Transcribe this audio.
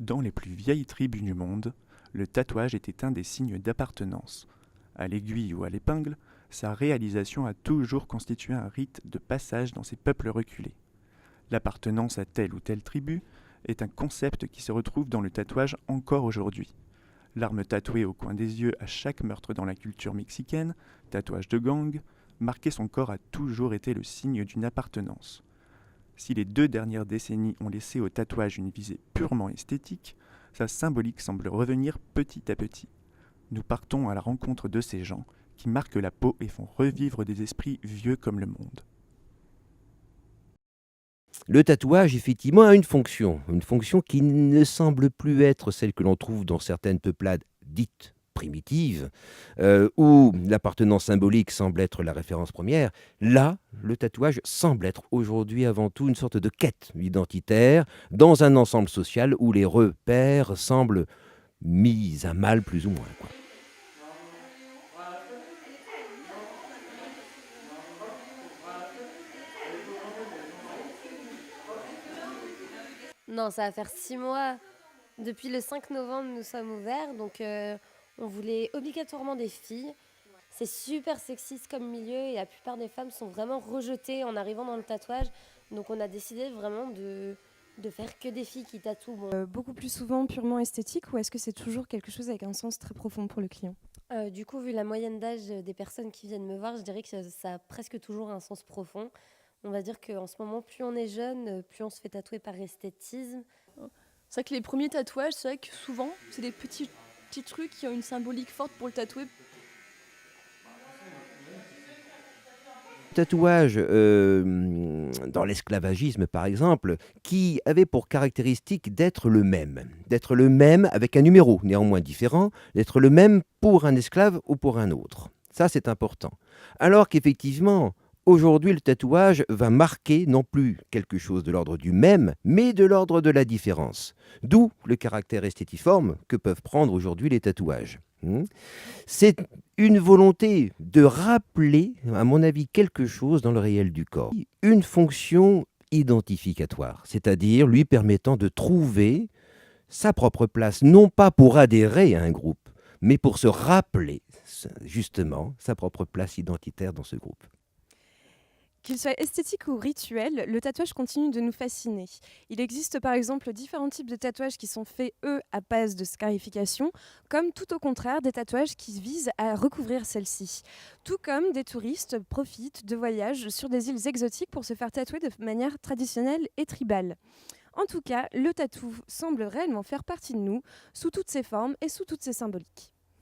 Dans les plus vieilles tribus du monde, le tatouage était un des signes d'appartenance. À l'aiguille ou à l'épingle, sa réalisation a toujours constitué un rite de passage dans ces peuples reculés. L'appartenance à telle ou telle tribu est un concept qui se retrouve dans le tatouage encore aujourd'hui. L'arme tatouée au coin des yeux à chaque meurtre dans la culture mexicaine, tatouage de gang, marquer son corps a toujours été le signe d'une appartenance. Si les 2 dernières décennies ont laissé au tatouage une visée purement esthétique, sa symbolique semble revenir petit à petit. Nous partons à la rencontre de ces gens qui marquent la peau et font revivre des esprits vieux comme le monde. Le tatouage, effectivement, a une fonction qui ne semble plus être celle que l'on trouve dans certaines peuplades dites primitives, où l'appartenance symbolique semble être la référence première. Là, le tatouage semble être aujourd'hui avant tout une sorte de quête identitaire dans un ensemble social où les repères semblent mis à mal plus ou moins, quoi. Non, ça va faire 6 mois. Depuis le 5 novembre, nous sommes ouverts, donc on voulait obligatoirement des filles. C'est super sexiste comme milieu et la plupart des femmes sont vraiment rejetées en arrivant dans le tatouage. Donc on a décidé vraiment de faire que des filles qui tatouent. Bon, Beaucoup plus souvent purement esthétique ou est-ce que c'est toujours quelque chose avec un sens très profond pour le client? du coup, vu la moyenne d'âge des personnes qui viennent me voir, je dirais que ça a presque toujours un sens profond. On va dire qu'en ce moment, plus on est jeune, plus on se fait tatouer par esthétisme. C'est vrai que les premiers tatouages, c'est vrai que souvent, c'est des petits trucs qui ont une symbolique forte pour le tatouer. Tatouage dans l'esclavagisme, par exemple, qui avait pour caractéristique d'être le même avec un numéro néanmoins différent, d'être le même pour un esclave ou pour un autre. Ça, c'est important. Alors qu'effectivement, aujourd'hui, le tatouage va marquer non plus quelque chose de l'ordre du même, mais de l'ordre de la différence. D'où le caractère esthétiforme que peuvent prendre aujourd'hui les tatouages. C'est une volonté de rappeler, à mon avis, quelque chose dans le réel du corps. Une fonction identificatoire, c'est-à-dire lui permettant de trouver sa propre place, non pas pour adhérer à un groupe, mais pour se rappeler justement sa propre place identitaire dans ce groupe. Qu'il soit esthétique ou rituel, le tatouage continue de nous fasciner. Il existe par exemple différents types de tatouages qui sont faits, eux, à base de scarification, comme tout au contraire des tatouages qui visent à recouvrir celle-ci. Tout comme des touristes profitent de voyages sur des îles exotiques pour se faire tatouer de manière traditionnelle et tribale. En tout cas, le tatou semble réellement faire partie de nous, sous toutes ses formes et sous toutes ses symboliques.